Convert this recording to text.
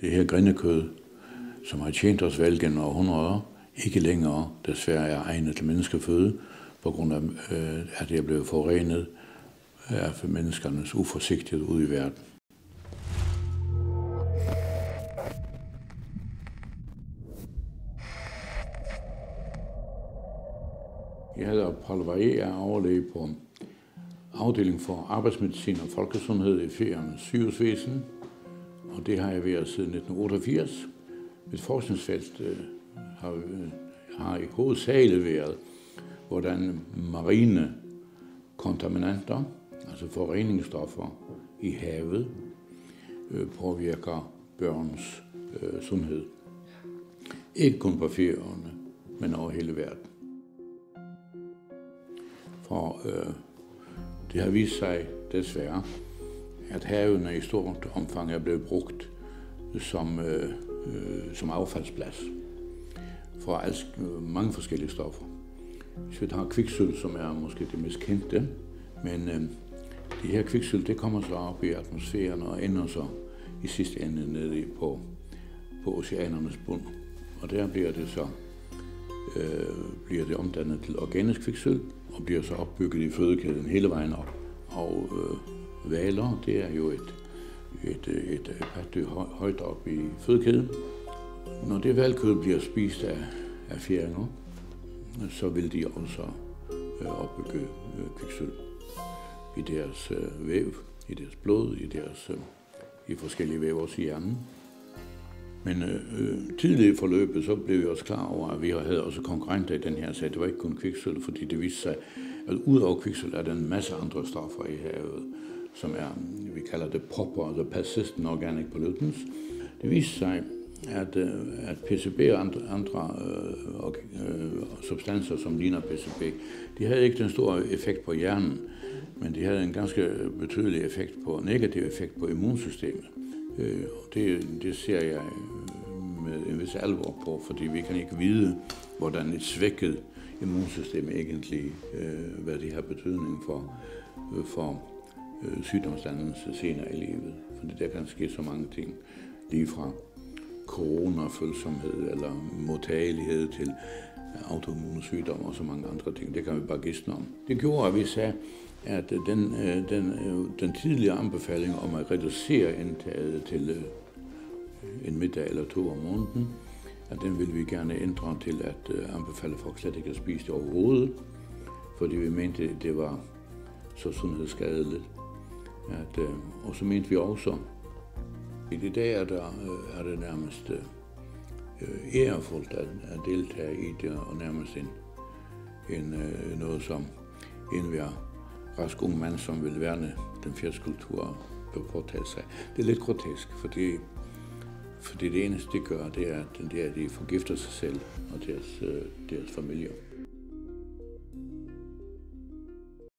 det her grindekød, som har tjent os vel gennem århundreder, ikke længere desværre er egnet til menneskeføde, på grund af, at det er blevet forurenet af menneskernes uforsigtighed ude i verden. Jeg hedder Paul Varé, jeg er overlæge på afdeling for arbejdsmedicin og folkesundhed i Færøernes sygehusvæsen, og det har jeg været siden 1988. Mit forskningsfelt har i hovedsageligt været, hvordan marine kontaminanter, altså forureningsstoffer i havet, påvirker børns sundhed. Ikke kun på Færøerne, men over hele verden. For det har vist sig desværre, at havene i stort omfang er blevet brugt som affaldsplads for mange forskellige stoffer. Hvis vi har kviksølv, som er måske det mest kendte, men det her kviksølv, det kommer så op i atmosfæren og ender så i sidste ende nede på oceanernes bund. Og der bliver det omdannet til organisk kviksølv og bliver så opbygget i fødekæden hele vejen op. Og hvaler, det er jo et pattedyr højt op i fødekæden. Når det hvalkød bliver spist af færinger, så vil de også opbygge kviksølv i deres væv, i deres blod, i forskellige væv også i hjernen. Men tidligere i forløbet, så blev vi også klar over, at vi havde også konkurrenter i den her sag. Det var ikke kun kviksølv, fordi det viste sig, at ud over kviksølv er der en masse andre stoffer i havet, som er, vi kalder det POP, altså Persistent Organic Pollutants. Det viste sig, at PCB og andre substanser, som ligner PCB, de havde ikke den store effekt på hjernen, men de havde en ganske betydelig negativ effekt på immunsystemet. Det ser jeg med en vis alvor på, fordi vi kan ikke vide, hvordan et svækket immunsystem egentlig, hvad det har betydning for sygdomsdannelse senere i livet. Fordi der kan ske så mange ting, lige fra coronafølsomhed eller modtagelighed til autoimmune sygdomme og så mange andre ting. Det kan vi bare gisne om. Det gjorde, at vi sagde, at den tidligere anbefaling om at reducere indtaget til en middag eller 2 om måneden, at den ville vi gerne ændre til at anbefale folk slet ikke at spise det overhovedet, fordi vi mente, at det var så sundhedsskadeligt. Og så mente vi også, at i dag er det nærmest ærefuldt at deltage i det, og nærmest noget som enhver rask ung mand, som vil værne den fjerdskultur på påtage sig. Det er lidt grotesk, fordi det eneste, det gør, det er, at de forgifter sig selv og deres familier.